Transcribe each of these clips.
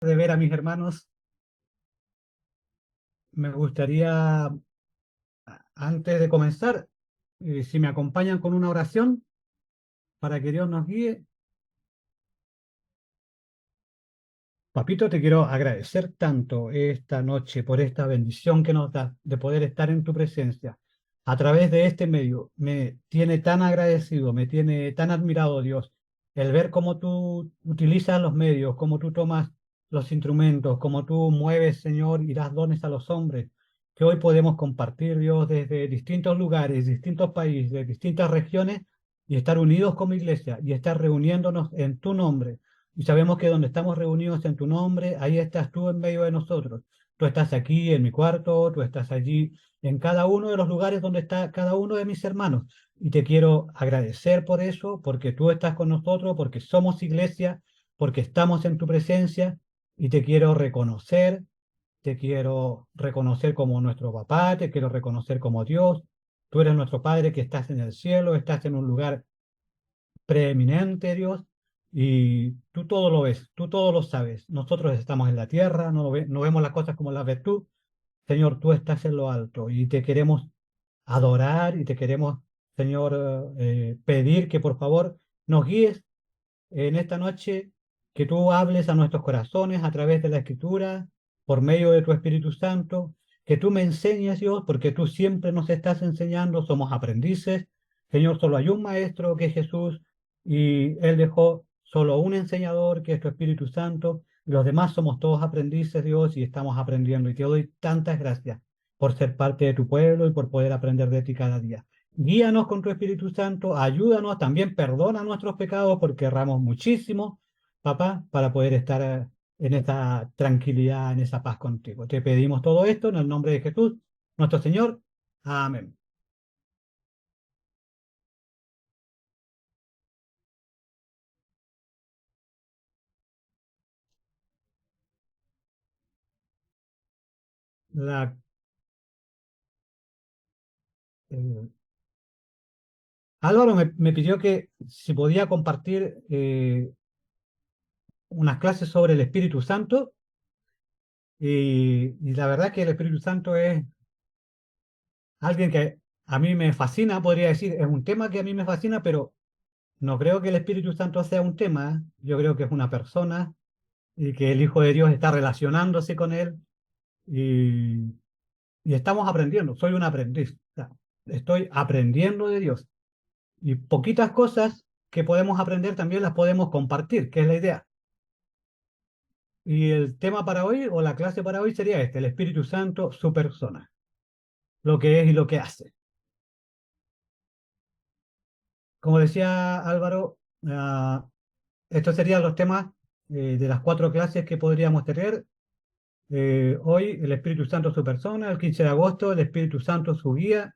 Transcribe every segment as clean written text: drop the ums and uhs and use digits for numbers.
De ver a mis hermanos, me gustaría, antes de comenzar, si me acompañan con una oración para que Dios nos guíe. Papito, te quiero agradecer tanto esta noche por esta bendición que nos da de poder estar en tu presencia. A través de este medio me tiene tan agradecido, me tiene tan admirado Dios, el ver cómo tú utilizas los medios, cómo tú tomas los instrumentos, cómo tú mueves, Señor, y das dones a los hombres, que hoy podemos compartir, Dios, desde distintos lugares, distintos países, distintas regiones, y estar unidos como iglesia y estar reuniéndonos en tu nombre y sabemos que donde estamos reunidos en tu nombre, ahí estás tú en medio de nosotros. Tú estás aquí en mi cuarto, tú estás allí en cada uno de los lugares donde está cada uno de mis hermanos. Y te quiero agradecer por eso, porque tú estás con nosotros, porque somos iglesia, porque estamos en tu presencia. Y te quiero reconocer como nuestro papá, te quiero reconocer como Dios. Tú eres nuestro Padre que estás en el cielo, estás en un lugar preeminente, Dios, y tú todo lo ves, tú todo lo sabes. Nosotros estamos en la tierra, no vemos las cosas como las ves tú. Señor, tú estás en lo alto y te queremos adorar y te queremos, Señor, pedir que por favor nos guíes en esta noche, que tú hables a nuestros corazones a través de la Escritura, por medio de tu Espíritu Santo, que tú me enseñes, Dios, porque tú siempre nos estás enseñando, somos aprendices. Señor, solo hay un maestro que es Jesús y Él dejó solo un enseñador que es tu Espíritu Santo. Y los demás somos todos aprendices, Dios, y estamos aprendiendo. Y te doy tantas gracias por ser parte de tu pueblo y por poder aprender de ti cada día. Guíanos con tu Espíritu Santo, ayúdanos, también perdona nuestros pecados porque erramos muchísimo, papá, para poder estar en esa tranquilidad, en esa paz contigo. Te pedimos todo esto en el nombre de Jesús, nuestro Señor. Amén. La, eh, Álvaro me pidió que si podía compartir unas clases sobre el Espíritu Santo y la verdad que el Espíritu Santo es alguien que a mí me fascina, podría decir, es un tema que a mí me fascina, pero no creo que el Espíritu Santo sea un tema, yo creo que es una persona y que el Hijo de Dios está relacionándose con él y, y estamos aprendiendo. Soy un aprendiz, o sea, estoy aprendiendo de Dios y poquitas cosas que podemos aprender también las podemos compartir, que es la idea. Y el tema para hoy o la clase para hoy sería este, el Espíritu Santo, su persona, lo que es y lo que hace. Como decía Álvaro, estos serían los temas de las cuatro clases que podríamos tener. Hoy el Espíritu Santo su persona, el 15 de agosto el Espíritu Santo su guía,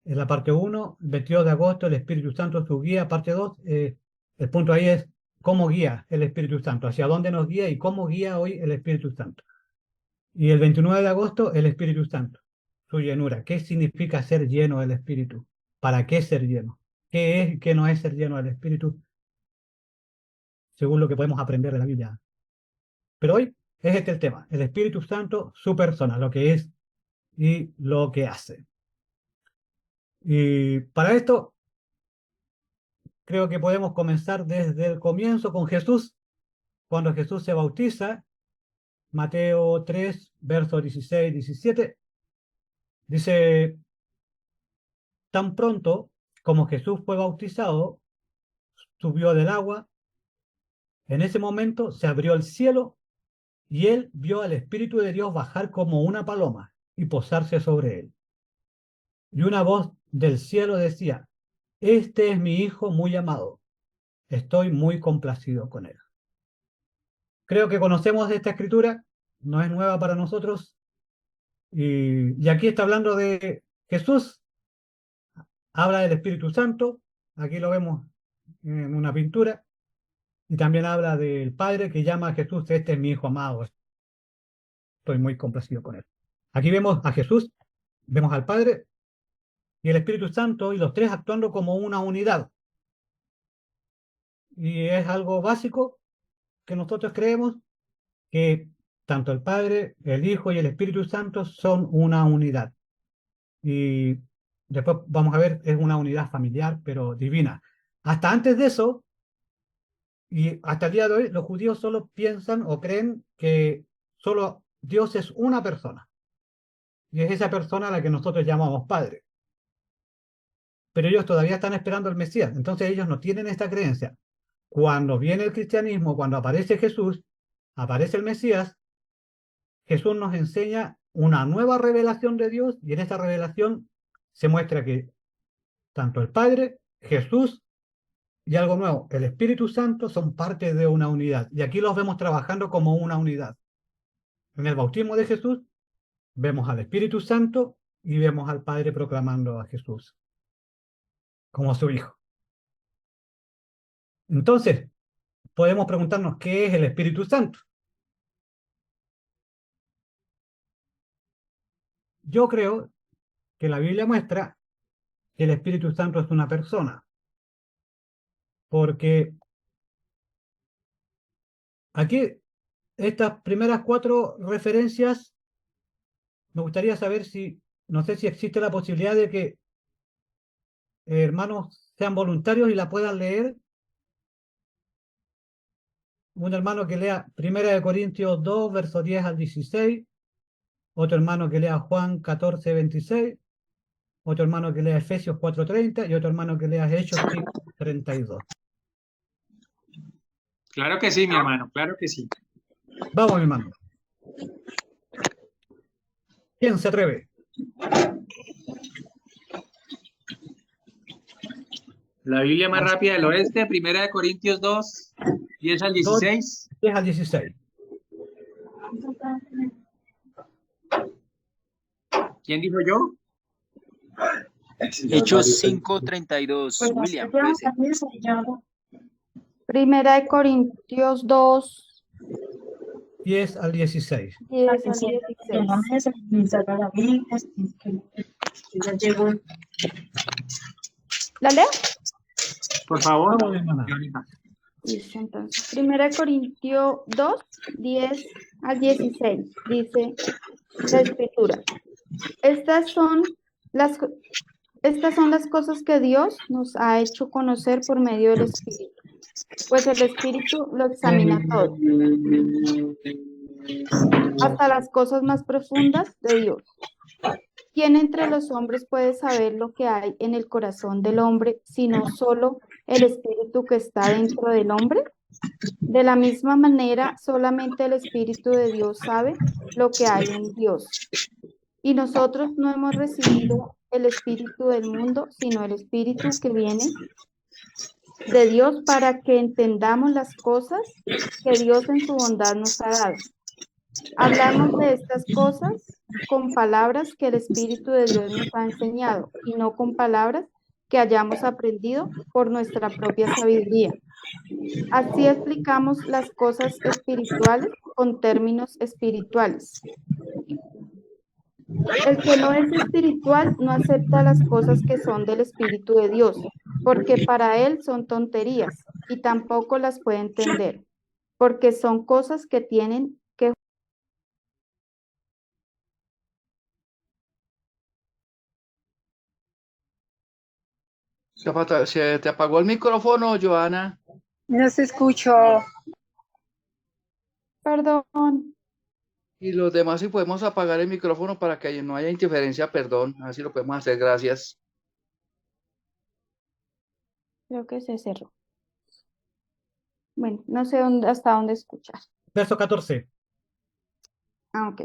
en la parte uno, el 22 de agosto el Espíritu Santo su guía, parte 2. El punto ahí es cómo guía el Espíritu Santo, hacia dónde nos guía y cómo guía hoy el Espíritu Santo. Y el 29 de agosto el Espíritu Santo, su llenura. ¿Qué significa ser lleno del Espíritu? ¿Para qué ser lleno? ¿Qué es y qué no es ser lleno del Espíritu? Según lo que podemos aprender de la Biblia. Pero hoy es este el tema, el Espíritu Santo, su persona, lo que es y lo que hace. Y para esto creo que podemos comenzar desde el comienzo con Jesús, cuando Jesús se bautiza, Mateo 3, versos 16 17, dice, tan pronto como Jesús fue bautizado, subió del agua, en ese momento se abrió el cielo y él vio al Espíritu de Dios bajar como una paloma y posarse sobre él. Y una voz del cielo decía, este es mi Hijo muy amado, estoy muy complacido con él. Creo que conocemos esta escritura, no es nueva para nosotros, y aquí está hablando de Jesús, habla del Espíritu Santo, aquí lo vemos en una pintura, y también habla del Padre que llama a Jesús, este es mi Hijo amado, estoy muy complacido con él. Aquí vemos a Jesús, vemos al Padre y el Espíritu Santo, y los tres actuando como una unidad, y es algo básico que nosotros creemos, que tanto el Padre, el Hijo y el Espíritu Santo son una unidad. Y después vamos a ver, es una unidad familiar, pero divina. Hasta antes de eso, y hasta el día de hoy, los judíos solo piensan o creen que solo Dios es una persona. Y es esa persona a la que nosotros llamamos Padre. Pero ellos todavía están esperando al Mesías. Entonces ellos no tienen esta creencia. Cuando viene el cristianismo, cuando aparece Jesús, aparece el Mesías, Jesús nos enseña una nueva revelación de Dios y en esta revelación se muestra que tanto el Padre, Jesús y algo nuevo, el Espíritu Santo son parte de una unidad. Y aquí los vemos trabajando como una unidad. En el bautismo de Jesús vemos al Espíritu Santo y vemos al Padre proclamando a Jesús como su Hijo. Entonces, podemos preguntarnos qué es el Espíritu Santo. Yo creo que la Biblia muestra que el Espíritu Santo es una persona, porque aquí estas primeras 4 referencias, me gustaría saber si, no sé si existe la posibilidad de que hermanos sean voluntarios y la puedan leer. Un hermano que lea 1 2, versos 10 al 16, otro hermano que lea Juan 14, 26, otro hermano que lea Efesios 4, 30 y otro hermano que lea Hechos 5, 32. Claro que sí, mi hermano, claro que sí. Vamos, mi hermano. ¿Quién se atreve? La Biblia más rápida del oeste, 1 Corintios 2, 10 al 2, 16. 10 al 16. ¿Quién dijo yo? Hechos 5:32. William, puede ser. Primera de Corintios 2, 10 al 16. 10 al 16. ¿La leo? Por favor. Vamos, mi hermana. Listo, entonces. Primera de Corintios 2, 10 al 16. Dice la Escritura. Estas son las cosas que Dios nos ha hecho conocer por medio del Espíritu. Pues el Espíritu lo examina todo, hasta las cosas más profundas de Dios. ¿Quién entre los hombres puede saber lo que hay en el corazón del hombre, sino solo el Espíritu que está dentro del hombre? De la misma manera, solamente el Espíritu de Dios sabe lo que hay en Dios. Y nosotros no hemos recibido el Espíritu del mundo, sino el Espíritu que viene de Dios para que entendamos las cosas que Dios en su bondad nos ha dado. Hablamos de estas cosas con palabras que el Espíritu de Dios nos ha enseñado y no con palabras que hayamos aprendido por nuestra propia sabiduría. Así explicamos las cosas espirituales con términos espirituales. El que no es espiritual no acepta las cosas que son del Espíritu de Dios, porque para él son tonterías y tampoco las puede entender, porque son cosas que tienen que... Se te apagó el micrófono, Joana. No se escuchó. Perdón, Y los demás, si podemos apagar el micrófono para que no haya interferencia, perdón. Así lo podemos hacer, gracias. creo que se cerró. Bueno, no sé hasta dónde escuchar. Verso 14. Ok.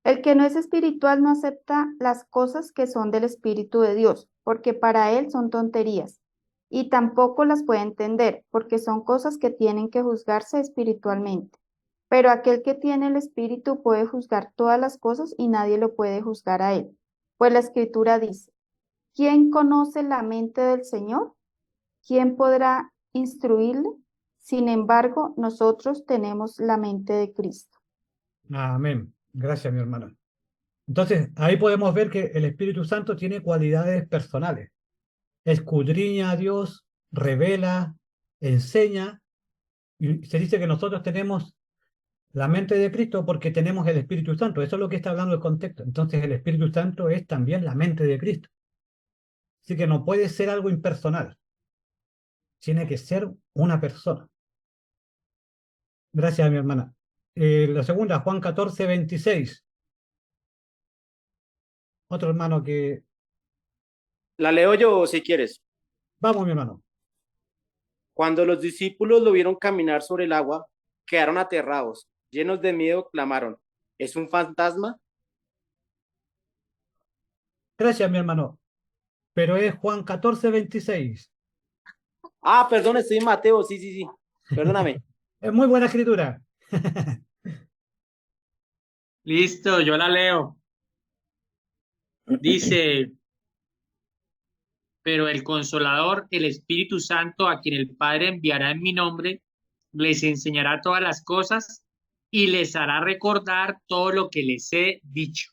El que no es espiritual no acepta las cosas que son del Espíritu de Dios, porque para él son tonterías, y tampoco las puede entender, porque son cosas que tienen que juzgarse espiritualmente. Pero aquel que tiene el Espíritu puede juzgar todas las cosas y nadie lo puede juzgar a él. Pues la Escritura dice, ¿quién conoce la mente del Señor? ¿Quién podrá instruirle? Sin embargo, nosotros tenemos la mente de Cristo. Amén. Gracias, mi hermana. Entonces, ahí podemos ver que el Espíritu Santo tiene cualidades personales. Escudriña a Dios, revela, enseña, y se dice que nosotros tenemos La mente de Cristo porque tenemos el Espíritu Santo. Eso es lo que está hablando el contexto. Entonces el Espíritu Santo es también la mente de Cristo. Así que no puede ser algo impersonal. Tiene que ser una persona. Gracias, mi hermana. La segunda, Juan 14, 26. Otro hermano que... La leo yo si quieres. Vamos, mi hermano. Cuando los discípulos lo vieron caminar sobre el agua, quedaron aterrados, llenos de miedo, clamaron, ¿es un fantasma? Gracias, mi hermano. Pero es Juan 14, 26. Ah, perdón, estoy en Mateo, sí, perdóname. Es muy buena escritura. Listo, yo la leo. Dice, pero el Consolador, el Espíritu Santo, a quien el Padre enviará en mi nombre, les enseñará todas las cosas y les hará recordar todo lo que les he dicho.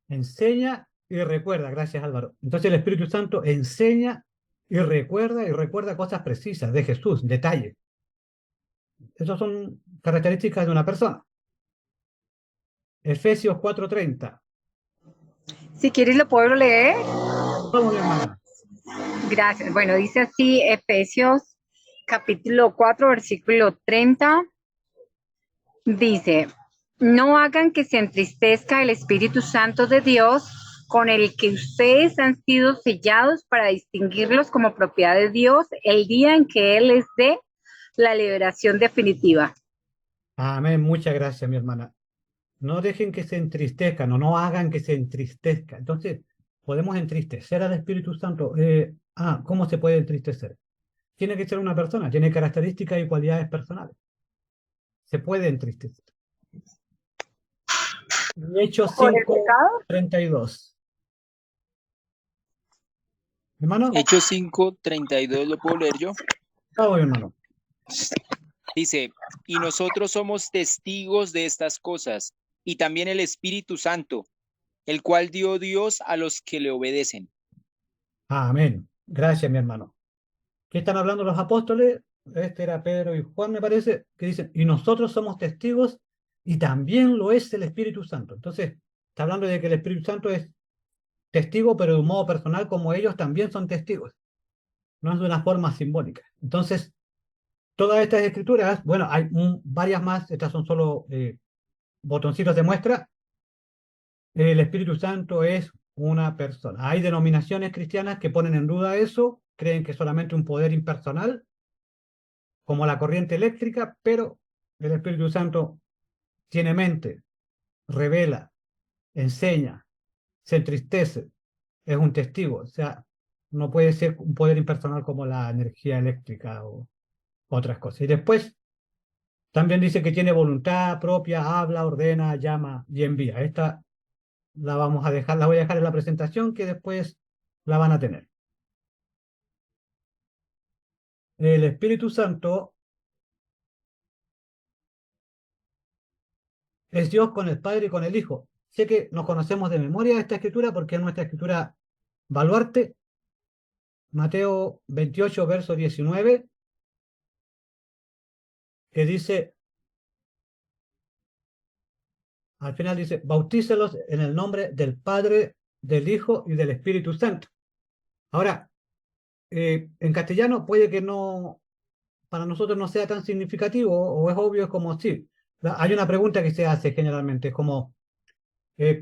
Enseña y recuerda. Gracias, Álvaro. Entonces el Espíritu Santo enseña y recuerda cosas precisas de Jesús, detalles. Esas son características de una persona. Efesios 4:30. Si quieres lo puedo leer. Vamos, mi hermana. Gracias. Bueno, dice así Efesios capítulo 4, versículo 30. Dice, no hagan que se entristezca el Espíritu Santo de Dios, con el que ustedes han sido sellados para distinguirlos como propiedad de Dios el día en que Él les dé la liberación definitiva. Amén. Muchas gracias, mi hermana. No dejen que se entristezcan, o no hagan que se entristezca. Entonces, podemos entristecer al Espíritu Santo. ¿Cómo se puede entristecer? Tiene que ser una persona, tiene características y cualidades personales. Se puede entristecer. Hechos ¿Por el 5, pecado? 32. Hermano, Hechos 5:32, ¿lo puedo leer yo? vamos, mi hermano. Dice, y nosotros somos testigos de estas cosas, y también el Espíritu Santo, el cual dio Dios a los que le obedecen. Amén. Gracias, mi hermano. ¿Qué están hablando los apóstoles? Este era Pedro y Juan, me parece, que dicen, y nosotros somos testigos, y también lo es el Espíritu Santo. Entonces, está hablando de que el Espíritu Santo es testigo, pero de un modo personal, como ellos también son testigos. No es de una forma simbólica. Entonces, todas estas escrituras, bueno, hay varias más, estas son solo botoncitos de muestra. El Espíritu Santo es una persona. Hay denominaciones cristianas que ponen en duda eso, creen que es solamente un poder impersonal, como la corriente eléctrica, pero el Espíritu Santo tiene mente, revela, enseña, se entristece, es un testigo. O sea, no puede ser un poder impersonal como la energía eléctrica o otras cosas. Y después también dice que tiene voluntad propia, habla, ordena, llama y envía. Esta la vamos a dejar, la voy a dejar en la presentación que después la van a tener. El Espíritu Santo es Dios con el Padre y con el Hijo. Sé que nos conocemos de memoria esta escritura porque es nuestra escritura baluarte. Mateo 28, verso 19, que dice, al final dice, bautícelos en el nombre del Padre, del Hijo y del Espíritu Santo. Ahora, en castellano puede que no, para nosotros no sea tan significativo, o es obvio, es como sí. Hay una pregunta que se hace generalmente, es como,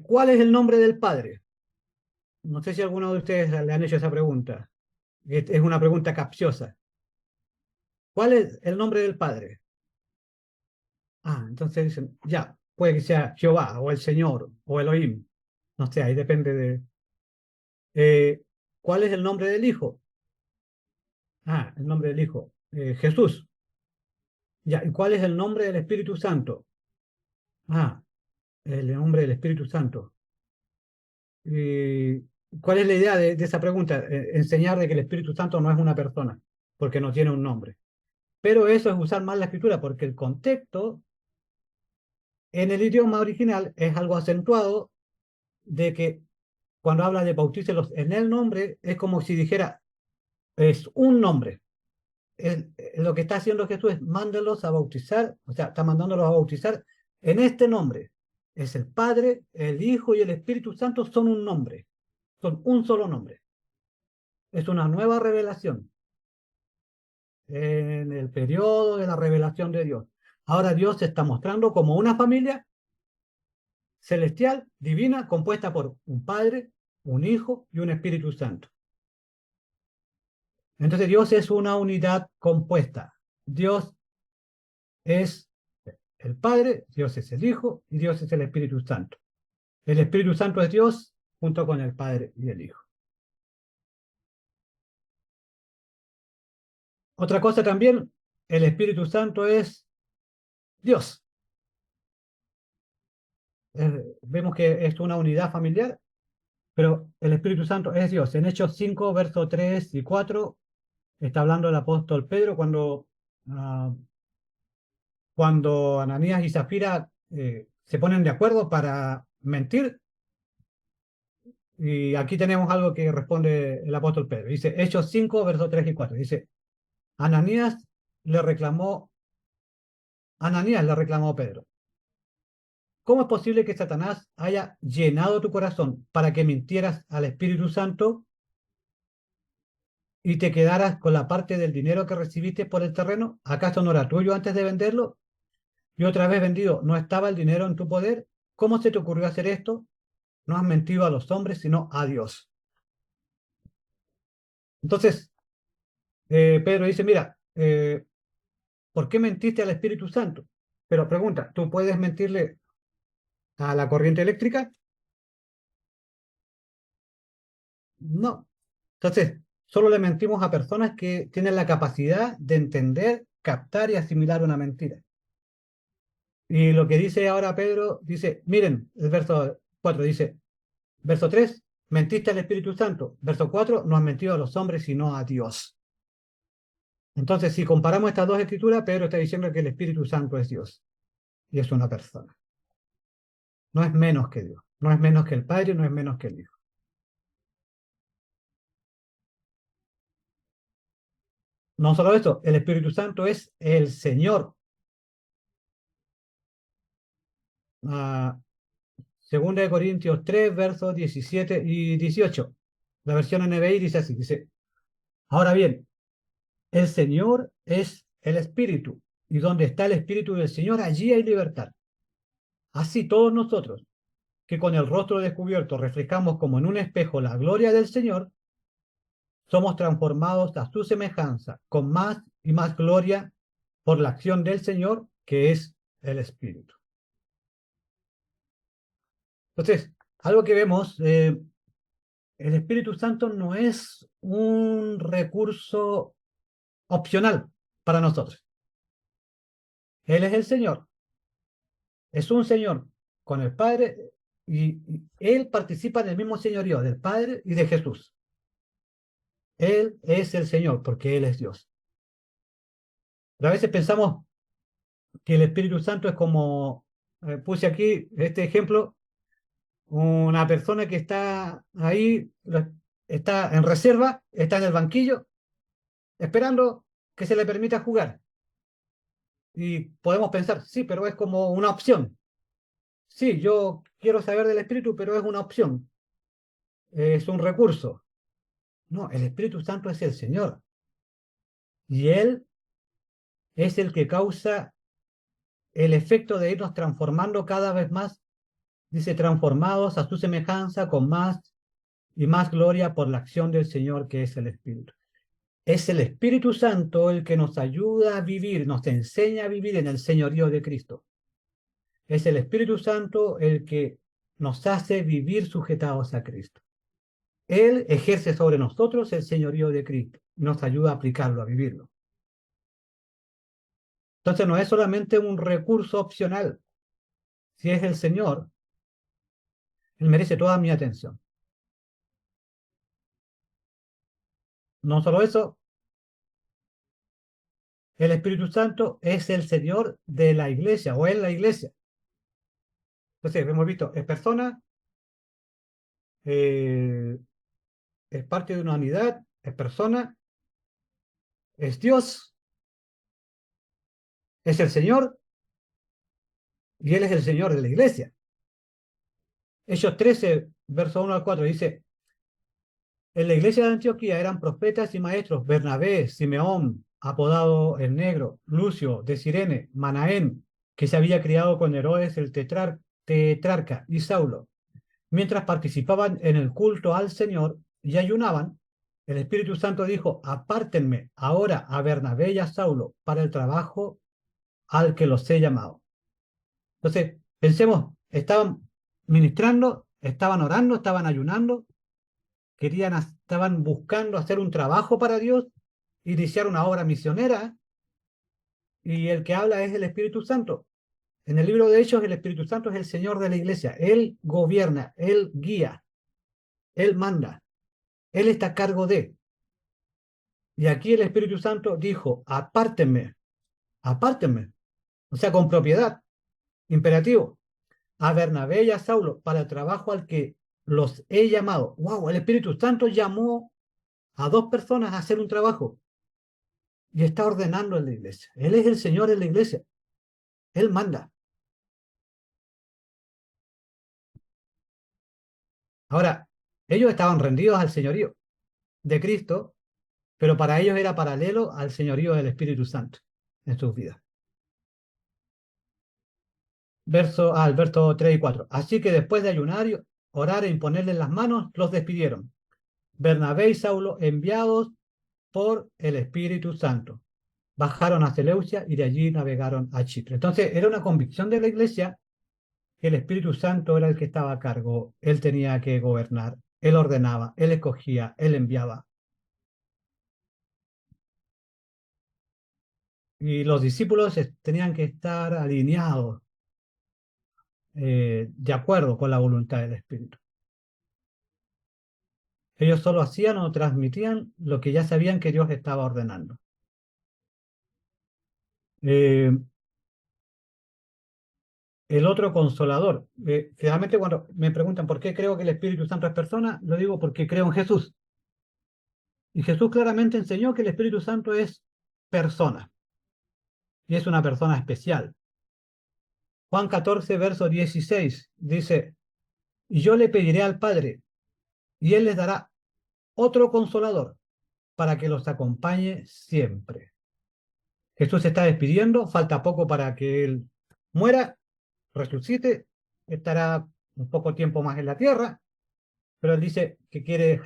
¿cuál es el nombre del Padre? No sé si alguno de ustedes le han hecho esa pregunta. Es una pregunta capciosa. ¿Cuál es el nombre del Padre? Entonces dicen, ya, puede que sea Jehová, o el Señor, o Elohim. No sé, ahí depende de... ¿cuál es el nombre del Hijo? El nombre del Hijo, Jesús. Ya, ¿y cuál es el nombre del Espíritu Santo? El nombre del Espíritu Santo. ¿Cuál es la idea de esa pregunta? Enseñar de que el Espíritu Santo no es una persona, porque no tiene un nombre. Pero eso es usar mal la escritura, porque el contexto en el idioma original es algo acentuado de que cuando habla de bautícelos en el nombre, es como si dijera, es un nombre. lo que está haciendo Jesús es mándalos a bautizar, o sea, está mandándolos a bautizar en este nombre. Es el Padre, el Hijo y el Espíritu Santo son un nombre, son un solo nombre. Es una nueva revelación en el periodo de la revelación de Dios. Ahora Dios se está mostrando como una familia celestial, divina, compuesta por un Padre, un Hijo y un Espíritu Santo. Entonces Dios es una unidad compuesta. Dios es el Padre, Dios es el Hijo y Dios es el Espíritu Santo. El Espíritu Santo es Dios junto con el Padre y el Hijo. Otra cosa también, el Espíritu Santo es Dios. Vemos que es una unidad familiar, pero el Espíritu Santo es Dios. En Hechos 5, versos 3 y 4, está hablando el apóstol Pedro cuando Ananías y Zafira se ponen de acuerdo para mentir. Y aquí tenemos algo que responde el apóstol Pedro. Dice, Hechos 5, versos 3 y 4. Dice, Ananías le reclamó a Pedro. ¿Cómo es posible que Satanás haya llenado tu corazón para que mintieras al Espíritu Santo y te quedaras con la parte del dinero que recibiste por el terreno? ¿Acaso no era tuyo antes de venderlo? Y otra vez vendido, ¿no estaba el dinero en tu poder? ¿Cómo se te ocurrió hacer esto? No has mentido a los hombres, sino a Dios. Entonces, Pedro dice, mira, ¿por qué mentiste al Espíritu Santo? Pero pregunta, ¿tú puedes mentirle a la corriente eléctrica? No. Entonces, solo le mentimos a personas que tienen la capacidad de entender, captar y asimilar una mentira. Y lo que dice ahora Pedro, dice, miren, el verso 4 dice, verso 3, mentiste al Espíritu Santo. Verso 4, no has mentido a los hombres, sino a Dios. Entonces, si comparamos estas dos escrituras, Pedro está diciendo que el Espíritu Santo es Dios y es una persona. No es menos que Dios, no es menos que el Padre, no es menos que el Hijo. No solo esto, el Espíritu Santo es el Señor. Segunda de Corintios 3, versos 17 y 18. La versión NBI dice así, dice, ahora bien, el Señor es el Espíritu, y donde está el Espíritu del Señor, allí hay libertad. Así todos nosotros, que con el rostro descubierto reflejamos como en un espejo la gloria del Señor, somos transformados a su semejanza, con más y más gloria, por la acción del Señor, que es el Espíritu. Entonces, algo que vemos, el Espíritu Santo no es un recurso opcional para nosotros. Él es el Señor. Es un Señor con el Padre y Él participa en el mismo señorío del Padre y de Jesús. Él es el Señor porque Él es Dios. Pero a veces pensamos que el Espíritu Santo es como, puse aquí este ejemplo, una persona que está ahí, está en reserva, está en el banquillo, esperando que se le permita jugar. Y podemos pensar, sí, pero es como una opción. Sí, yo quiero saber del Espíritu, pero es una opción. Es un recurso. No, el Espíritu Santo es el Señor. Y Él es el que causa el efecto de irnos transformando cada vez más. Dice, transformados a su semejanza con más y más gloria por la acción del Señor, que es el Espíritu. Es el Espíritu Santo el que nos ayuda a vivir, nos enseña a vivir en el señorío de Cristo. Es el Espíritu Santo el que nos hace vivir sujetados a Cristo. Él ejerce sobre nosotros el señorío de Cristo y nos ayuda a aplicarlo, a vivirlo. Entonces no es solamente un recurso opcional. Si es el Señor, Él merece toda mi atención. No solo eso, el Espíritu Santo es el Señor de la iglesia o en la iglesia. Entonces, hemos visto, es persona, es parte de una unidad, es persona, es Dios, es el Señor, y Él es el Señor de la iglesia. Hechos 13, verso 1 al 4, dice, en la iglesia de Antioquía eran profetas y maestros Bernabé, Simeón, apodado el Negro, Lucio de Cirene, Manaén, que se había criado con Herodes el tetrarca, y Saulo. Mientras participaban en el culto al Señor y ayunaban, el Espíritu Santo dijo, apártenme ahora a Bernabé y a Saulo para el trabajo al que los he llamado. Entonces, pensemos, estaban ministrando, estaban orando, estaban ayunando, estaban buscando hacer un trabajo para Dios, iniciar una obra misionera, y el que habla es el Espíritu Santo. En el libro de Hechos, el Espíritu Santo es el Señor de la iglesia. Él gobierna, Él guía, Él manda, Él está a cargo de. Y aquí el Espíritu Santo dijo, apártenme, apártenme, o sea, con propiedad, imperativo, a Bernabé y a Saulo para el trabajo al que los he llamado. ¡Wow! El Espíritu Santo llamó a dos personas a hacer un trabajo y está ordenando en la iglesia. Él es el Señor en la iglesia. Él manda. Ahora, ellos estaban rendidos al señorío de Cristo, pero para ellos era paralelo al señorío del Espíritu Santo en sus vidas. Verso 3 y 4. Así que después de ayunar, orar e imponerles las manos, los despidieron. Bernabé y Saulo, enviados por el Espíritu Santo, bajaron a Seleucia y de allí navegaron a Chipre. Entonces, era una convicción de la iglesia que el Espíritu Santo era el que estaba a cargo. Él tenía que gobernar, él ordenaba, él escogía, él enviaba. Y los discípulos tenían que estar alineados, de acuerdo con la voluntad del Espíritu. Ellos solo hacían o transmitían lo que ya sabían que Dios estaba ordenando. El otro consolador. Finalmente, cuando me preguntan por qué creo que el Espíritu Santo es persona, lo digo porque creo en Jesús. Y Jesús claramente enseñó que el Espíritu Santo es persona. Y es una persona especial. Juan 14, verso 16, dice, y yo le pediré al Padre, y Él les dará otro consolador, para que los acompañe siempre. Jesús se está despidiendo, falta poco para que Él muera, resucite, estará un poco tiempo más en la tierra, pero Él dice que quiere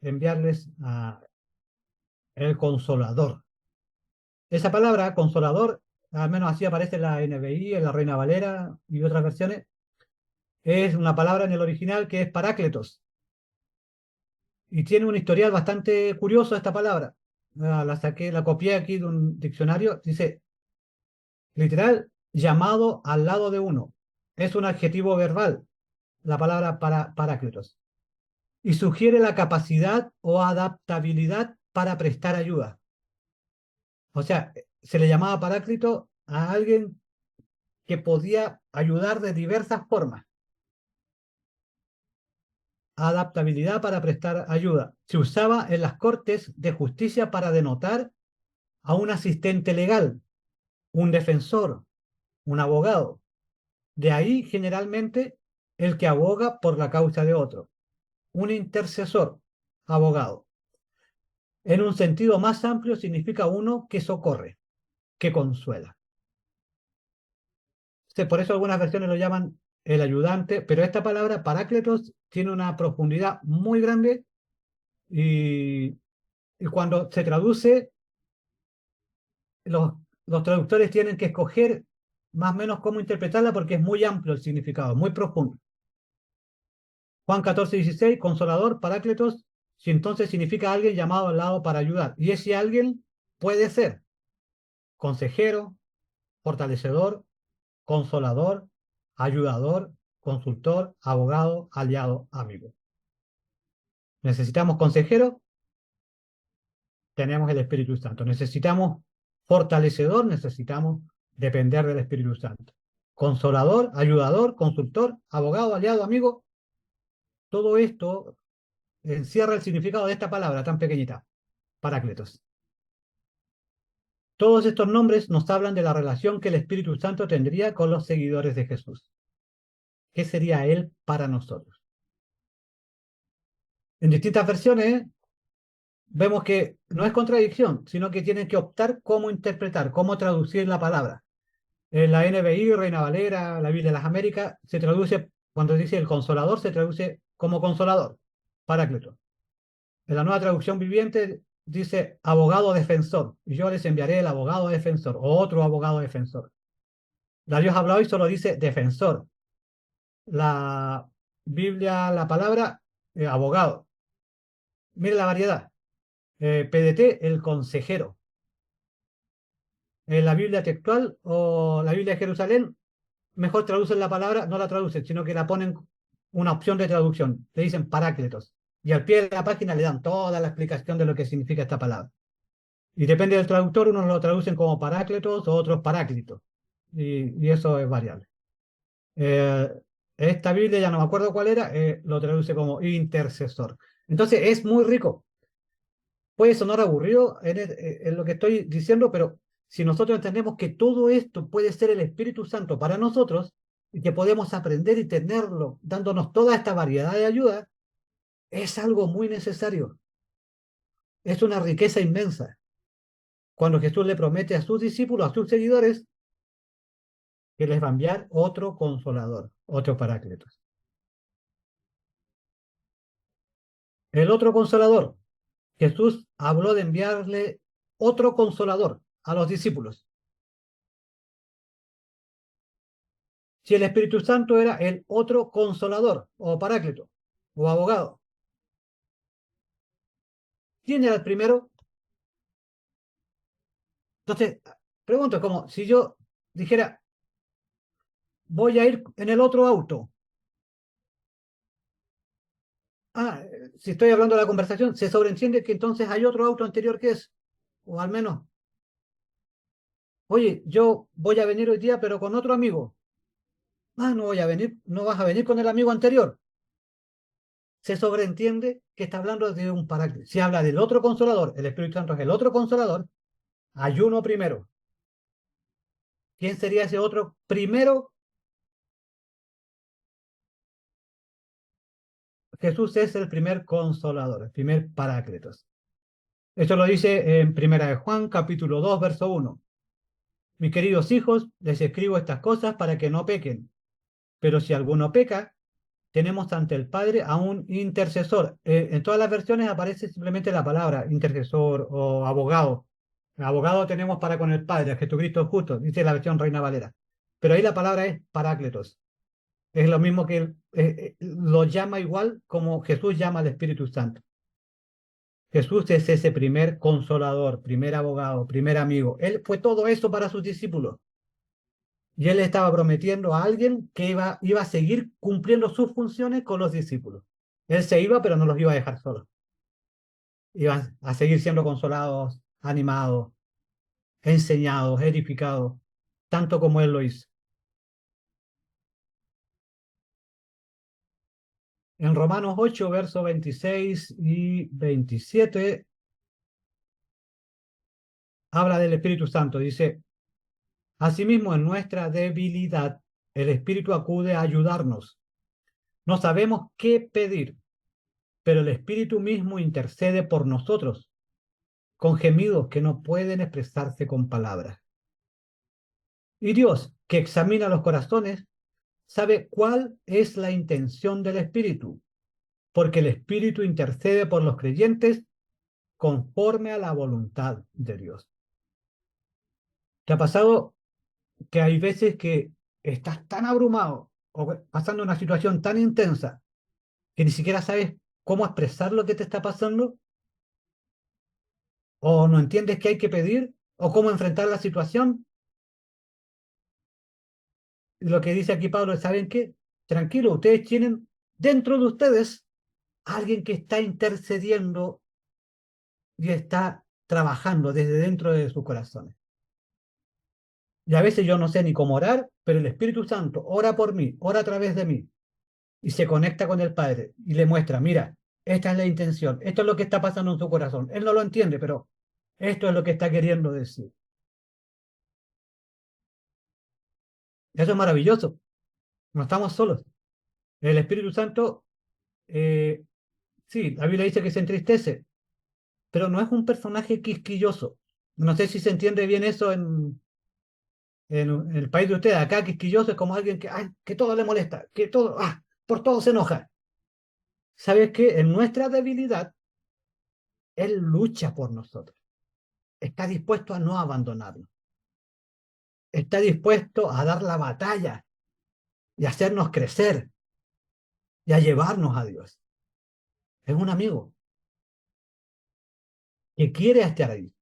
enviarles a el consolador. Esa palabra, consolador, al menos así aparece en la NBI, en la Reina Valera y otras versiones, es una palabra en el original que es parácletos. Y tiene un historial bastante curioso esta palabra. La copié aquí de un diccionario. Dice, literal, llamado al lado de uno. Es un adjetivo verbal, la palabra parácletos. Y sugiere la capacidad o adaptabilidad para prestar ayuda. O sea, se le llamaba paráclito a alguien que podía ayudar de diversas formas. Adaptabilidad para prestar ayuda. Se usaba en las cortes de justicia para denotar a un asistente legal, un defensor, un abogado. De ahí generalmente el que aboga por la causa de otro. Un intercesor, abogado. En un sentido más amplio significa uno que socorre, que consuela. Por eso algunas versiones lo llaman el ayudante, pero esta palabra parácletos tiene una profundidad muy grande y cuando se traduce, los traductores tienen que escoger más o menos cómo interpretarla porque es muy amplio el significado, muy profundo. Juan 14, 16, consolador, parácletos, si entonces significa alguien llamado al lado para ayudar. Y ese alguien puede ser consejero, fortalecedor, consolador, ayudador, consultor, abogado, aliado, amigo. Necesitamos consejero, tenemos el Espíritu Santo. Necesitamos fortalecedor, necesitamos depender del Espíritu Santo. Consolador, ayudador, consultor, abogado, aliado, amigo. Todo esto encierra el significado de esta palabra tan pequeñita, parácletos. Todos estos nombres nos hablan de la relación que el Espíritu Santo tendría con los seguidores de Jesús. ¿Qué sería Él para nosotros? En distintas versiones vemos que no es contradicción, sino que tienen que optar cómo interpretar, cómo traducir la palabra. En la NBI, Reina Valera, la Biblia de las Américas, se traduce, cuando dice el consolador, se traduce como consolador, Paráclito. En la Nueva Traducción Viviente dice abogado defensor, y yo les enviaré el abogado defensor, o otro abogado defensor. La Dios habla hoy solo dice defensor. La Biblia, la palabra, abogado. Mire la variedad. PDT, el consejero. En la Biblia textual o la Biblia de Jerusalén, mejor traducen la palabra, no la traducen, sino que la ponen una opción de traducción. Le dicen parácletos. Y al pie de la página le dan toda la explicación de lo que significa esta palabra. Y depende del traductor, unos lo traducen como parácletos o otros paráclitos. Y eso es variable. Esta Biblia, ya no me acuerdo cuál era, lo traduce como intercesor. Entonces es muy rico. Puede sonar aburrido en lo que estoy diciendo, pero si nosotros entendemos que todo esto puede ser el Espíritu Santo para nosotros y que podemos aprender y tenerlo dándonos toda esta variedad de ayuda, es algo muy necesario. Es una riqueza inmensa. Cuando Jesús le promete a sus discípulos, a sus seguidores, que les va a enviar otro consolador, otro paráclitos. El otro consolador, Jesús habló de enviarle otro consolador a los discípulos. Si el Espíritu Santo era el otro consolador, o paráclito, o abogado, ¿quién era el primero? Entonces, pregunto, como si yo dijera, voy a ir en el otro auto. Si estoy hablando de la conversación, se sobreentiende que entonces hay otro auto anterior que es, o al menos, oye, yo voy a venir hoy día, pero con otro amigo. No voy a venir, no vas a venir con el amigo anterior. Se sobreentiende que está hablando de un paráclito. Si habla del otro consolador, el Espíritu Santo es el otro consolador, hay uno primero. ¿Quién sería ese otro primero? Jesús es el primer consolador, el primer paráclitos. Esto lo dice en 1 de Juan, capítulo 2, verso 1. Mis queridos hijos, les escribo estas cosas para que no pequen. Pero si alguno peca, tenemos ante el Padre a un intercesor. En todas las versiones aparece simplemente la palabra intercesor o abogado. Abogado tenemos para con el Padre, a Jesucristo justo, dice la versión Reina Valera. Pero ahí la palabra es parácletos. Es lo mismo que lo llama igual como Jesús llama al Espíritu Santo. Jesús es ese primer consolador, primer abogado, primer amigo. Él fue todo eso para sus discípulos. Y él estaba prometiendo a alguien que iba a seguir cumpliendo sus funciones con los discípulos. Él se iba, pero no los iba a dejar solos. Iban a seguir siendo consolados, animados, enseñados, edificados, tanto como él lo hizo. En Romanos 8, versos 26 y 27, habla del Espíritu Santo. Dice, asimismo, en nuestra debilidad, el Espíritu acude a ayudarnos. No sabemos qué pedir, pero el Espíritu mismo intercede por nosotros, con gemidos que no pueden expresarse con palabras. Y Dios, que examina los corazones, sabe cuál es la intención del Espíritu, porque el Espíritu intercede por los creyentes conforme a la voluntad de Dios. ¿Te ha pasado que hay veces que estás tan abrumado o pasando una situación tan intensa que ni siquiera sabes cómo expresar lo que te está pasando? ¿O no entiendes qué hay que pedir? ¿O cómo enfrentar la situación? Y lo que dice aquí Pablo es, ¿saben qué? Tranquilo, ustedes tienen dentro de ustedes alguien que está intercediendo y está trabajando desde dentro de sus corazones. Y a veces yo no sé ni cómo orar, pero el Espíritu Santo ora por mí, ora a través de mí, y se conecta con el Padre y le muestra, mira, esta es la intención, esto es lo que está pasando en su corazón. Él no lo entiende, pero esto es lo que está queriendo decir. Eso es maravilloso. No estamos solos. El Espíritu Santo, sí, la Biblia dice que se entristece, pero no es un personaje quisquilloso. No sé si se entiende bien eso en el país de ustedes. Acá quisquilloso es como alguien que, ay, que todo le molesta, que todo, por todo se enoja. ¿Sabes qué? En nuestra debilidad, Él lucha por nosotros. Está dispuesto a no abandonarnos. Está dispuesto a dar la batalla y a hacernos crecer y a llevarnos a Dios. Es un amigo que quiere estar ahí.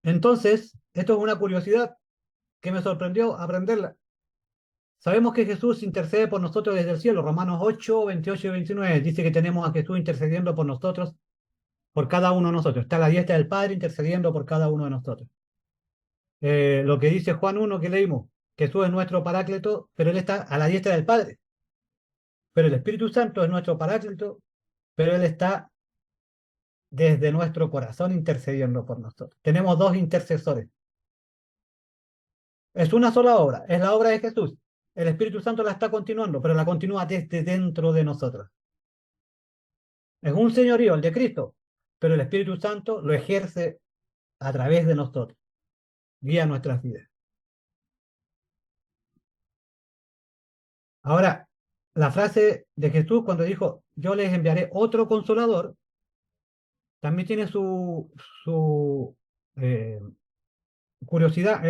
Entonces, esto es una curiosidad que me sorprendió aprenderla. Sabemos que Jesús intercede por nosotros desde el cielo. Romanos 8, 28 y 29 dice que tenemos a Jesús intercediendo por nosotros, por cada uno de nosotros. Está a la diestra del Padre intercediendo por cada uno de nosotros. Lo que dice Juan 1 que leímos, Jesús es nuestro paráclito, pero Él está a la diestra del Padre. Pero el Espíritu Santo es nuestro paráclito, pero Él está desde nuestro corazón intercediendo por nosotros. Tenemos dos intercesores. Es una sola obra, es la obra de Jesús. El Espíritu Santo la está continuando, pero la continúa desde dentro de nosotros. Es un señorío, el de Cristo, pero el Espíritu Santo lo ejerce a través de nosotros. Guía nuestras vidas. Ahora, la frase de Jesús cuando dijo, yo les enviaré otro consolador, también tiene su curiosidad.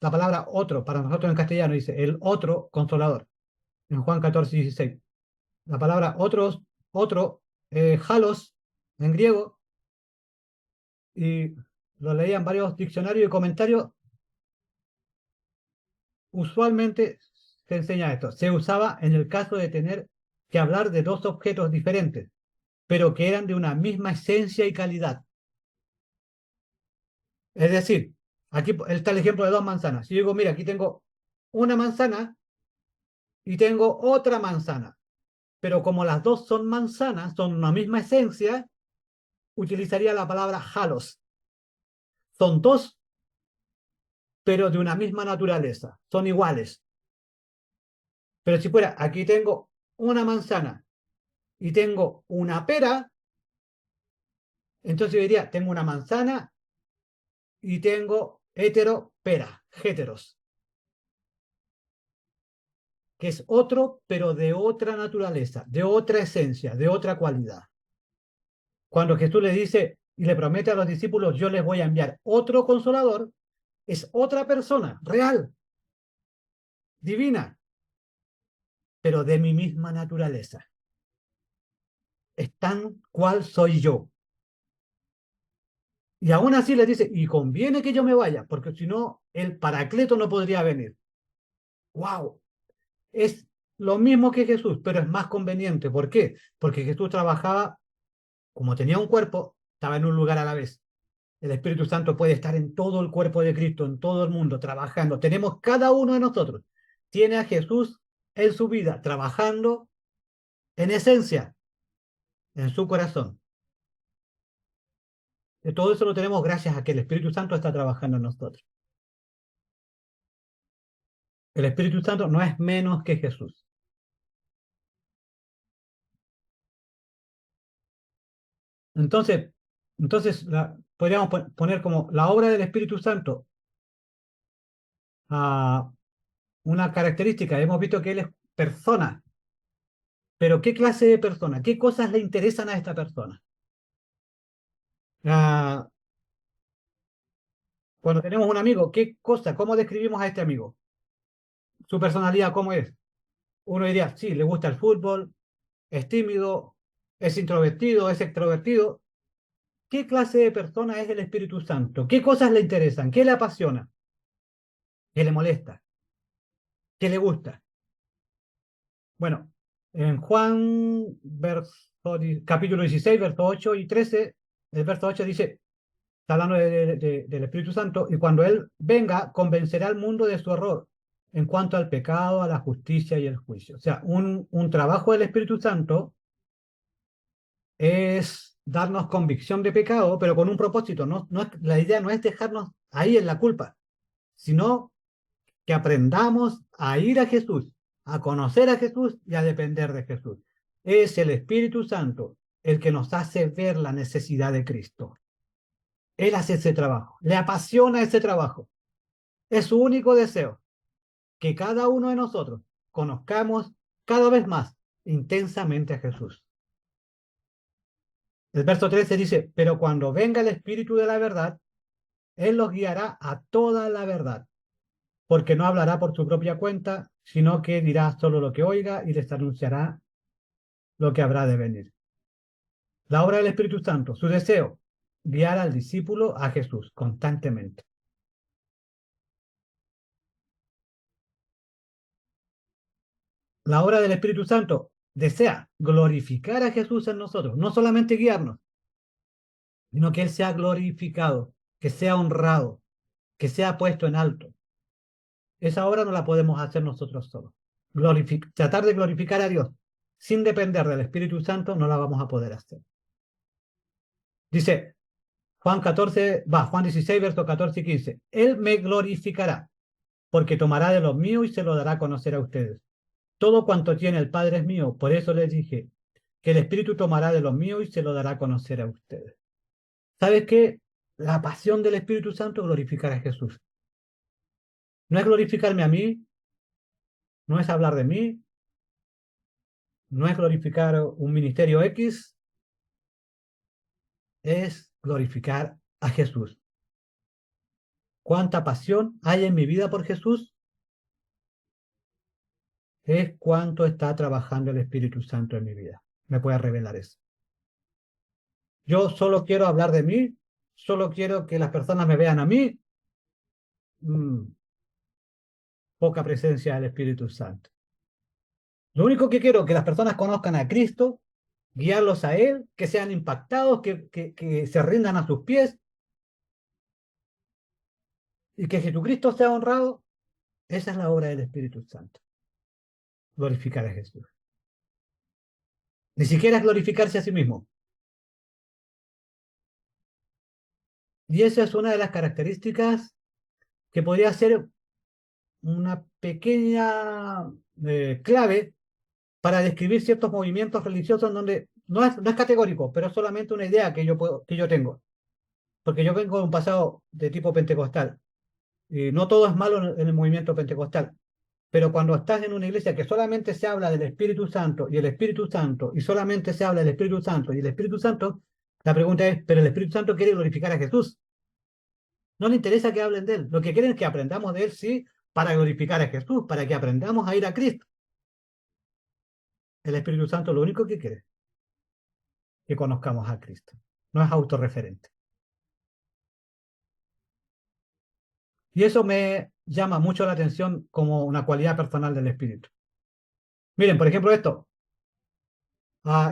La palabra otro, para nosotros en castellano, dice el otro consolador, en Juan 14, 16. La palabra otro, halos, en griego, y lo leía en varios diccionarios y comentarios, usualmente se enseña esto. Se usaba en el caso de tener que hablar de dos objetos diferentes, pero que eran de una misma esencia y calidad. Es decir, aquí está el ejemplo de dos manzanas. Si yo digo, mira, aquí tengo una manzana y tengo otra manzana, pero como las dos son manzanas, son una misma esencia, utilizaría la palabra halos. Son dos, pero de una misma naturaleza, son iguales. Pero si fuera, aquí tengo una manzana y tengo una pera, entonces yo diría, tengo una manzana y tengo pera, heteros, que es otro, pero de otra naturaleza, de otra esencia, de otra cualidad. Cuando Jesús le dice y le promete a los discípulos, yo les voy a enviar otro consolador, es otra persona, real, divina, pero de mi misma naturaleza. Es tan cual soy yo. Y aún así les dice, y conviene que yo me vaya, porque si no, el Paracleto no podría venir. ¡Wow! Es lo mismo que Jesús, pero es más conveniente. ¿Por qué? Porque Jesús trabajaba, como tenía un cuerpo, estaba en un lugar a la vez. El Espíritu Santo puede estar en todo el cuerpo de Cristo, en todo el mundo, trabajando. Tenemos cada uno de nosotros. Tiene a Jesús en su vida, trabajando en esencia, en su corazón. Y todo eso lo tenemos gracias a que el Espíritu Santo está trabajando en nosotros. El Espíritu Santo no es menos que Jesús. Entonces podríamos poner como la obra del Espíritu Santo una característica. Hemos visto que Él es persona. Pero ¿qué clase de persona? ¿Qué cosas le interesan a esta persona? Cuando tenemos un amigo, ¿qué cosa? ¿Cómo describimos a este amigo? Su personalidad, ¿cómo es? Uno diría, sí, le gusta el fútbol, es tímido, es introvertido, es extrovertido. ¿Qué clase de persona es el Espíritu Santo? ¿Qué cosas le interesan? ¿Qué le apasiona? ¿Qué le molesta? ¿Qué le gusta? Bueno, en Juan, capítulo 16, versos 8 y 13, el verso 8 dice, está hablando del Espíritu Santo, y cuando Él venga, convencerá al mundo de su error en cuanto al pecado, a la justicia y el juicio. O sea, un trabajo del Espíritu Santo es darnos convicción de pecado, pero con un propósito. La idea no es dejarnos ahí en la culpa, sino que aprendamos a ir a Jesús, a conocer a Jesús y a depender de Jesús. Es el Espíritu Santo el que nos hace ver la necesidad de Cristo. Él hace ese trabajo, le apasiona ese trabajo. Es su único deseo, que cada uno de nosotros conozcamos cada vez más intensamente a Jesús. El verso 13 dice, pero cuando venga el Espíritu de la verdad, Él los guiará a toda la verdad, porque no hablará por su propia cuenta, sino que dirá solo lo que oiga y les anunciará lo que habrá de venir. La obra del Espíritu Santo, su deseo, guiar al discípulo a Jesús constantemente. La obra del Espíritu Santo desea glorificar a Jesús en nosotros, no solamente guiarnos, sino que Él sea glorificado, que sea honrado, que sea puesto en alto. Esa obra no la podemos hacer nosotros solos. Tratar de glorificar a Dios sin depender del Espíritu Santo no la vamos a poder hacer. Dice Juan 16, versos 14 y 15. Él me glorificará, porque tomará de los míos y se lo dará a conocer a ustedes. Todo cuanto tiene el Padre es mío, por eso les dije que el Espíritu tomará de los míos y se lo dará a conocer a ustedes. ¿Sabes qué? La pasión del Espíritu Santo es glorificar a Jesús. No es glorificarme a mí, no es hablar de mí, no es glorificar un ministerio X, es glorificar a Jesús. ¿Cuánta pasión hay en mi vida por Jesús? Es cuánto está trabajando el Espíritu Santo en mi vida. Me puede revelar eso. Yo solo quiero hablar de mí, solo quiero que las personas me vean a mí. Poca presencia del Espíritu Santo. Lo único que quiero es que las personas conozcan a Cristo, guiarlos a Él, que sean impactados, que se rindan a sus pies y que Jesucristo sea honrado. Esa es la obra del Espíritu Santo. Glorificar a Jesús. Ni siquiera es glorificarse a sí mismo. Y esa es una de las características que podría ser una pequeña clave para describir ciertos movimientos religiosos donde no es categórico, pero es solamente una idea que yo tengo. Porque yo vengo de un pasado de tipo pentecostal. Y no todo es malo en el movimiento pentecostal. Pero cuando estás en una iglesia que solamente se habla del Espíritu Santo y el Espíritu Santo, y solamente se habla del Espíritu Santo y el Espíritu Santo, la pregunta es, ¿pero el Espíritu Santo quiere glorificar a Jesús? No le interesa que hablen de Él. Lo que quieren es que aprendamos de Él, sí, para glorificar a Jesús, para que aprendamos a ir a Cristo. El Espíritu Santo lo único que quiere es que conozcamos a Cristo. No es autorreferente. Y eso me llama mucho la atención como una cualidad personal del Espíritu. Miren, por ejemplo, esto.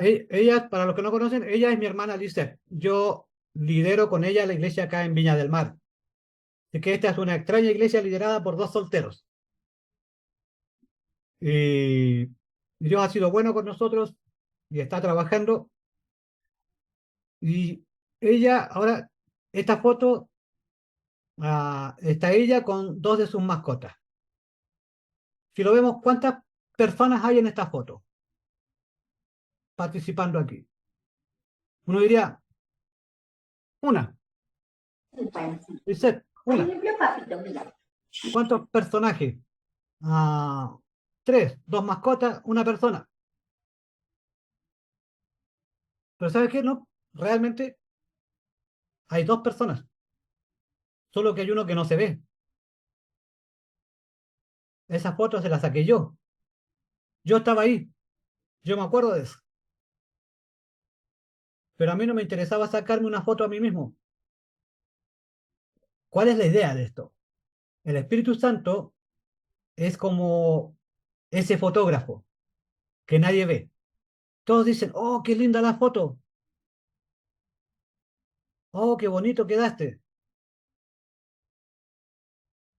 Ella, para los que no conocen, ella es mi hermana Lizeth. Yo lidero con ella la iglesia acá en Viña del Mar. Así que esta es una extraña iglesia liderada por dos solteros. Y Dios ha sido bueno con nosotros y está trabajando. Y ella, ahora, esta foto, está ella con dos de sus mascotas. Si lo vemos, ¿cuántas personas hay en esta foto participando aquí? Uno diría, una. Dice, una. ¿Cuántos personajes? Tres, dos mascotas, una persona. Pero ¿sabes qué? No, realmente hay dos personas. Solo que hay uno que no se ve. Esa foto se la saqué yo. Yo estaba ahí. Yo me acuerdo de eso. Pero a mí no me interesaba sacarme una foto a mí mismo. ¿Cuál es la idea de esto? El Espíritu Santo es como ese fotógrafo que nadie ve. Todos dicen, oh, qué linda la foto. Oh, qué bonito quedaste.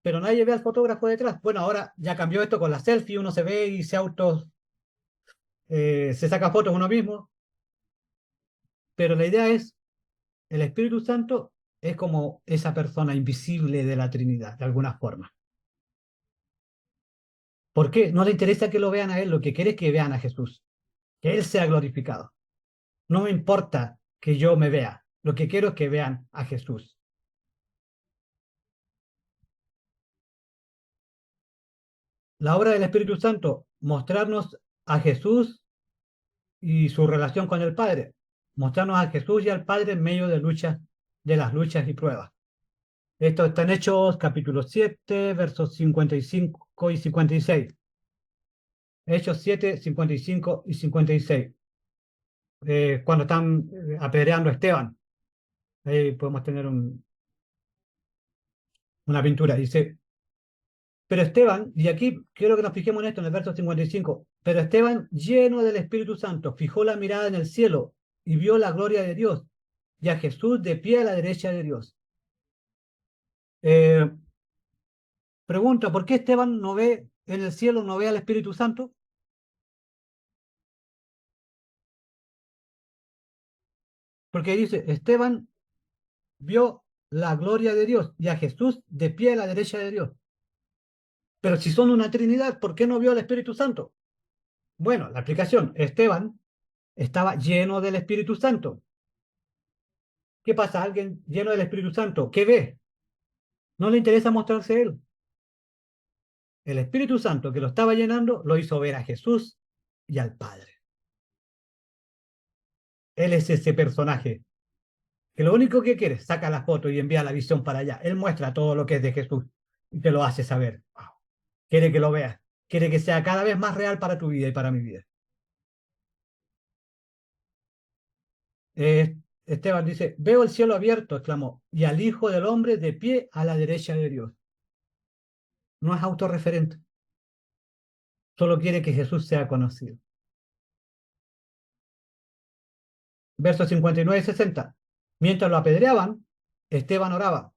Pero nadie ve al fotógrafo detrás. Bueno, ahora ya cambió esto con la selfie, uno se ve y se saca fotos uno mismo. Pero la idea es, el Espíritu Santo es como esa persona invisible de la Trinidad, de alguna forma. ¿Por qué? No le interesa que lo vean a Él, lo que quiere es que vean a Jesús, que Él sea glorificado. No me importa que yo me vea, lo que quiero es que vean a Jesús. La obra del Espíritu Santo, mostrarnos a Jesús y su relación con el Padre. Mostrarnos a Jesús y al Padre en medio de las luchas y pruebas. Esto está en Hechos capítulo 7, versos 55 y 56. Hechos 7, 55 y 56. Cuando están apedreando a Esteban. Ahí podemos tener una pintura. Dice, pero Esteban, y aquí quiero que nos fijemos en esto en el verso 55, pero Esteban, lleno del Espíritu Santo, fijó la mirada en el cielo y vio la gloria de Dios y a Jesús de pie a la derecha de Dios. Pregunta, ¿por qué Esteban no ve en el cielo, no ve al Espíritu Santo? Porque dice, Esteban vio la gloria de Dios y a Jesús de pie a la derecha de Dios. Pero si son una Trinidad, ¿por qué no vio al Espíritu Santo? Bueno, la explicación, Esteban estaba lleno del Espíritu Santo. ¿Qué pasa? Alguien lleno del Espíritu Santo, ¿qué ve? No le interesa mostrarse él. El Espíritu Santo que lo estaba llenando lo hizo ver a Jesús y al Padre. Él es ese personaje que lo único que quiere, saca la foto y envía la visión para allá. Él muestra todo lo que es de Jesús y te lo hace saber. Wow. Quiere que lo veas. Quiere que sea cada vez más real para tu vida y para mi vida. Esteban dice, veo el cielo abierto, exclamó, y al Hijo del Hombre de pie a la derecha de Dios. No es autorreferente. Solo quiere que Jesús sea conocido. Versos 59 y 60. Mientras lo apedreaban, Esteban oraba.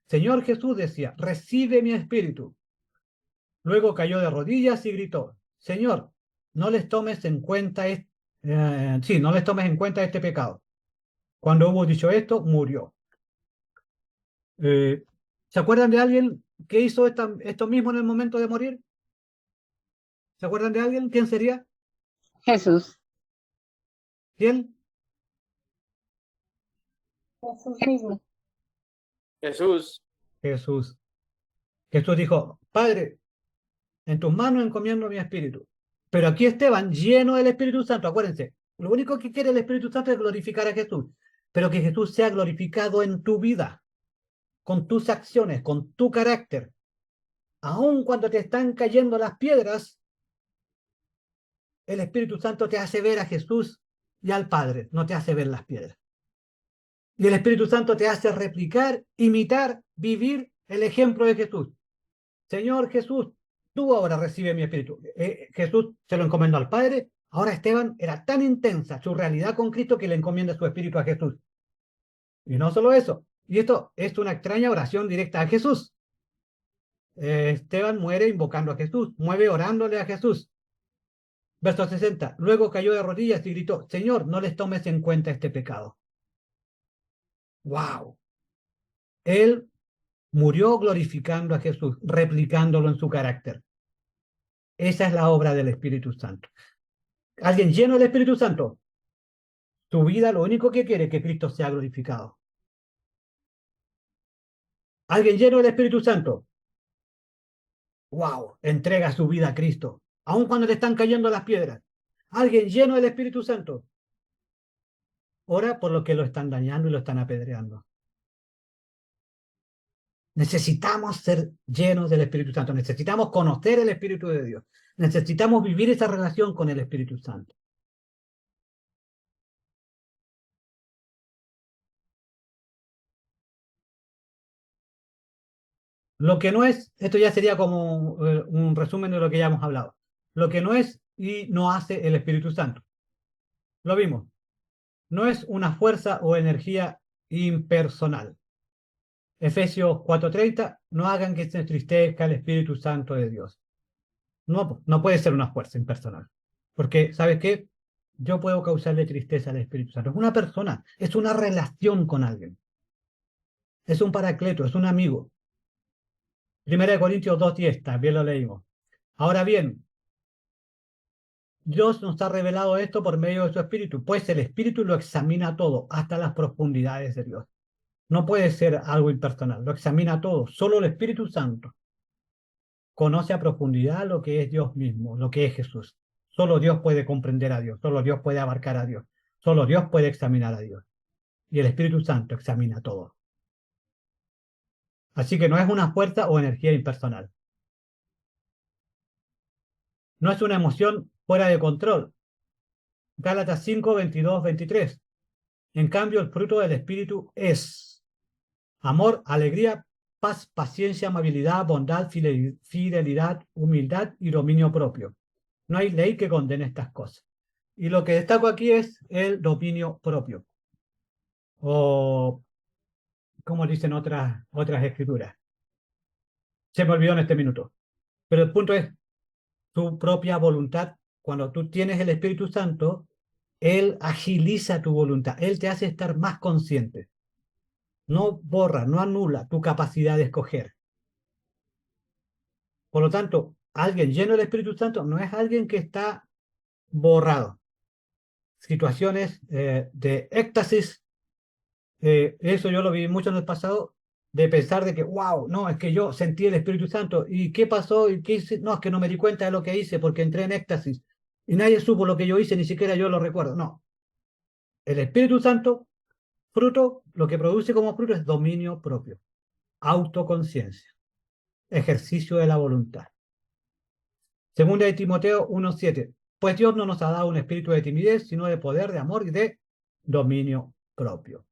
Señor Jesús, decía, recibe mi espíritu. Luego cayó de rodillas y gritó, Señor, no les tomes en cuenta no les tomes en cuenta este pecado. Cuando hubo dicho esto, murió. ¿Se acuerdan de alguien que hizo esto mismo en el momento de morir? ¿Se acuerdan de alguien? ¿Quién sería? Jesús. ¿Quién? Jesús mismo. Jesús. Jesús. Jesús dijo, Padre, en tus manos encomiendo mi espíritu. Pero aquí Esteban, lleno del Espíritu Santo, acuérdense, lo único que quiere el Espíritu Santo es glorificar a Jesús, pero que Jesús sea glorificado en tu vida, con tus acciones, con tu carácter. Aun cuando te están cayendo las piedras, el Espíritu Santo te hace ver a Jesús y al Padre, no te hace ver las piedras. Y el Espíritu Santo te hace replicar, imitar, vivir el ejemplo de Jesús. Señor Jesús, tú ahora recibe mi espíritu. Jesús se lo encomendó al Padre. Ahora Esteban era tan intensa su realidad con Cristo que le encomienda su espíritu a Jesús. Y no solo eso. Y esto es una extraña oración directa a Jesús. Esteban muere invocando a Jesús, muere orándole a Jesús. Verso 60. Luego cayó de rodillas y gritó, Señor, no les tomes en cuenta este pecado. ¡Wow! Él murió glorificando a Jesús, replicándolo en su carácter. Esa es la obra del Espíritu Santo. Alguien lleno del Espíritu Santo, su vida lo único que quiere es que Cristo sea glorificado. Alguien lleno del Espíritu Santo, wow, entrega su vida a Cristo, aun cuando le están cayendo las piedras. Alguien lleno del Espíritu Santo, ora por lo que lo están dañando y lo están apedreando. Necesitamos ser llenos del Espíritu Santo, necesitamos conocer el Espíritu de Dios, necesitamos vivir esa relación con el Espíritu Santo. Lo que no es, esto ya sería como un resumen de lo que ya hemos hablado. Lo que no es y no hace el Espíritu Santo. Lo vimos. No es una fuerza o energía impersonal. Efesios 4:30, no hagan que se entristezca el Espíritu Santo de Dios. No puede ser una fuerza impersonal. Porque, ¿sabes qué? Yo puedo causarle tristeza al Espíritu Santo. Es una persona, es una relación con alguien. Es un paracleto, es un amigo. 1 Corintios 2:10, también lo leímos. Ahora bien, Dios nos ha revelado esto por medio de su Espíritu, pues el Espíritu lo examina todo, hasta las profundidades de Dios. No puede ser algo impersonal, lo examina todo. Solo el Espíritu Santo conoce a profundidad lo que es Dios mismo, lo que es Jesús. Solo Dios puede comprender a Dios, solo Dios puede abarcar a Dios, solo Dios puede examinar a Dios. Y el Espíritu Santo examina todo. Así que no es una fuerza o energía impersonal. No es una emoción fuera de control. Gálatas 5, 22, 23. En cambio, el fruto del Espíritu es amor, alegría, paz, paciencia, amabilidad, bondad, fidelidad, humildad y dominio propio. No hay ley que condene estas cosas. Y lo que destaco aquí es el dominio propio. O, como dicen otras escrituras. Se me olvidó en este minuto. Pero el punto es tu propia voluntad. Cuando tú tienes el Espíritu Santo, Él agiliza tu voluntad. Él te hace estar más consciente. No borra, no anula tu capacidad de escoger. Por lo tanto, alguien lleno del Espíritu Santo no es alguien que está borrado. Situaciones de éxtasis, eso yo lo vi mucho en el pasado, de pensar de que, wow, no, es que yo sentí el Espíritu Santo. ¿Y qué pasó? ¿Y qué hice? No, es que no me di cuenta de lo que hice porque entré en éxtasis. Y nadie supo lo que yo hice, ni siquiera yo lo recuerdo. No. El Espíritu Santo, fruto, lo que produce como fruto es dominio propio, autoconciencia, ejercicio de la voluntad. Segunda de Timoteo 1:7. Pues Dios no nos ha dado un espíritu de timidez, sino de poder, de amor y de dominio propio.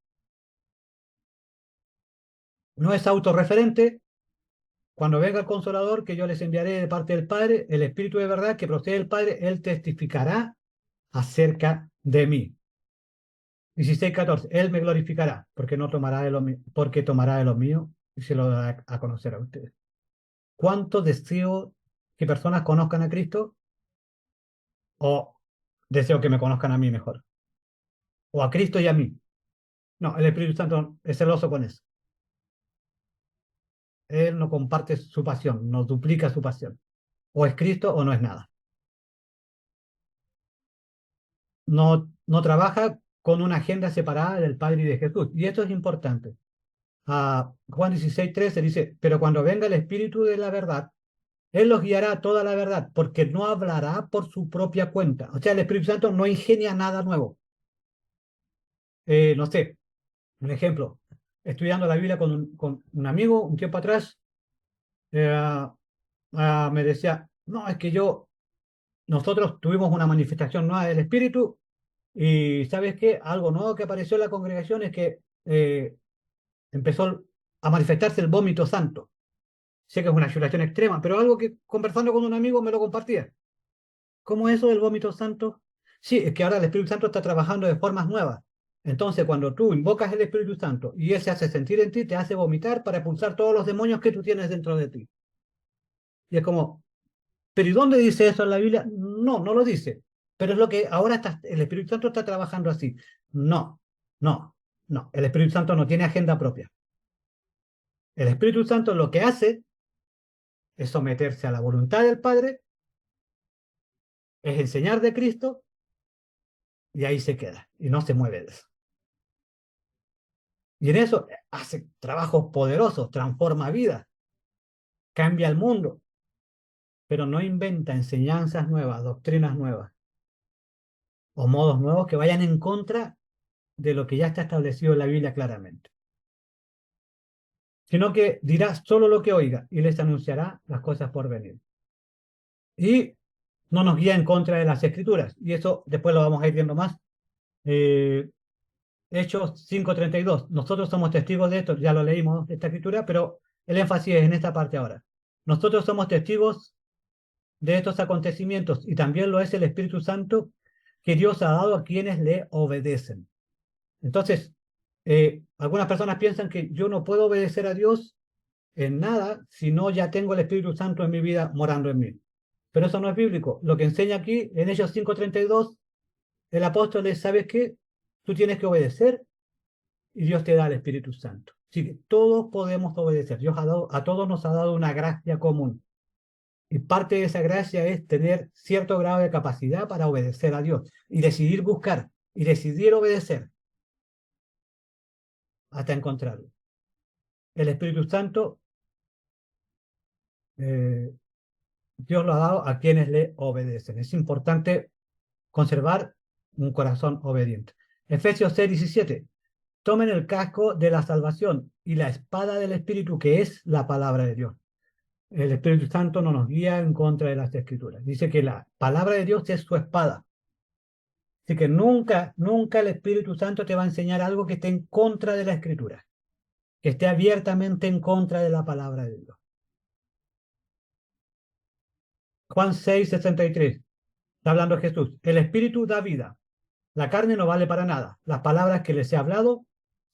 No es autorreferente. Cuando venga el Consolador, que yo les enviaré de parte del Padre, el Espíritu de verdad que procede del Padre, Él testificará acerca de mí. 16:14. Él me glorificará, porque tomará de lo mío y se lo dará a conocer a ustedes. ¿Cuánto deseo que personas conozcan a Cristo? ¿O deseo que me conozcan a mí mejor? ¿O a Cristo y a mí? No, el Espíritu Santo es celoso con eso. Él no comparte su pasión, no duplica su pasión. O es Cristo o no es nada. No trabaja con una agenda separada del Padre y de Jesús. Y esto es importante. Juan 16:13 dice, pero cuando venga el Espíritu de la verdad, Él los guiará a toda la verdad, porque no hablará por su propia cuenta. O sea, el Espíritu Santo no ingenia nada nuevo. No sé, un ejemplo. Estudiando la Biblia con un amigo un tiempo atrás, me decía, no, es que nosotros tuvimos una manifestación nueva del Espíritu y ¿sabes qué? Algo nuevo que apareció en la congregación es que empezó a manifestarse el vómito santo. Sé que es una situación extrema, pero algo que conversando con un amigo me lo compartía. ¿Cómo es eso del vómito santo? Sí, es que ahora el Espíritu Santo está trabajando de formas nuevas. Entonces, cuando tú invocas el Espíritu Santo y Él se hace sentir en ti, te hace vomitar para expulsar todos los demonios que tú tienes dentro de ti. Y es como, ¿pero y dónde dice eso en la Biblia? No, no lo dice. Pero es lo que ahora el Espíritu Santo está trabajando así. No, no, no. El Espíritu Santo no tiene agenda propia. El Espíritu Santo lo que hace es someterse a la voluntad del Padre, es enseñar de Cristo, y ahí se queda, y no se mueve de eso. Y en eso hace trabajos poderosos, transforma vidas, cambia el mundo, pero no inventa enseñanzas nuevas, doctrinas nuevas, o modos nuevos que vayan en contra de lo que ya está establecido en la Biblia claramente. Sino que dirá solo lo que oiga y les anunciará las cosas por venir. Y no nos guía en contra de las Escrituras, y eso después lo vamos a ir viendo más. Hechos 5:32. Nosotros somos testigos de esto, ya lo leímos, esta escritura, pero el énfasis es en esta parte ahora. Nosotros somos testigos de estos acontecimientos y también lo es el Espíritu Santo que Dios ha dado a quienes le obedecen. Entonces, algunas personas piensan que yo no puedo obedecer a Dios en nada si no ya tengo el Espíritu Santo en mi vida morando en mí. Pero eso no es bíblico. Lo que enseña aquí en Hechos 5:32, el apóstol es, ¿sabes qué? Tú tienes que obedecer y Dios te da el Espíritu Santo. Así que todos podemos obedecer. Dios a todos nos ha dado una gracia común. Y parte de esa gracia es tener cierto grado de capacidad para obedecer a Dios y decidir buscar y decidir obedecer hasta encontrarlo. El Espíritu Santo, Dios lo ha dado a quienes le obedecen. Es importante conservar un corazón obediente. Efesios 6:17. Tomen el casco de la salvación y la espada del Espíritu, que es la palabra de Dios. El Espíritu Santo no nos guía en contra de las Escrituras. Dice que la palabra de Dios es su espada. Así que nunca, nunca el Espíritu Santo te va a enseñar algo que esté en contra de la Escritura, que esté abiertamente en contra de la palabra de Dios. Juan 6:63. Está hablando Jesús. El Espíritu da vida. La carne no vale para nada. Las palabras que les he hablado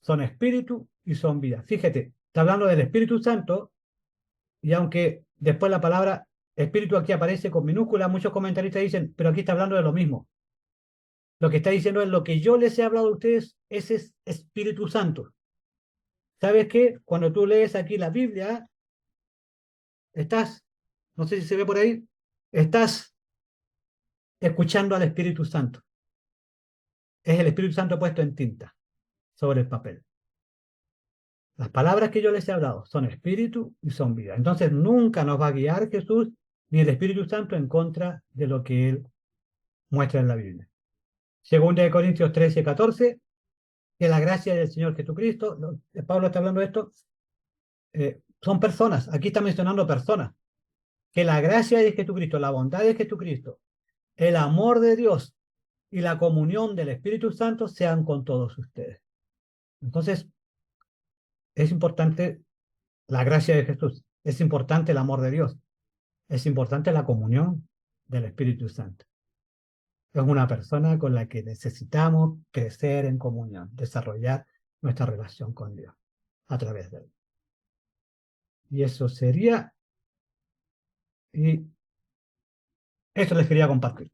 son espíritu y son vida. Fíjate, está hablando del Espíritu Santo, y aunque después la palabra espíritu aquí aparece con minúscula, muchos comentaristas dicen, pero aquí está hablando de lo mismo. Lo que está diciendo es lo que yo les he hablado a ustedes, ese es Espíritu Santo. ¿Sabes qué? Cuando tú lees aquí la Biblia, no sé si se ve por ahí, estás escuchando al Espíritu Santo. Es el Espíritu Santo puesto en tinta sobre el papel. Las palabras que yo les he hablado son espíritu y son vida. Entonces nunca nos va a guiar Jesús ni el Espíritu Santo en contra de lo que Él muestra en la Biblia. Segunda de Corintios 13:14, que la gracia del Señor Jesucristo, Pablo está hablando de esto, son personas, aquí está mencionando personas, que la gracia de Jesucristo, la bondad de Jesucristo, el amor de Dios y la comunión del Espíritu Santo sean con todos ustedes. Entonces, es importante la gracia de Jesús, es importante el amor de Dios, es importante la comunión del Espíritu Santo. Es una persona con la que necesitamos crecer en comunión, desarrollar nuestra relación con Dios a través de él. Y eso sería, y eso les quería compartir.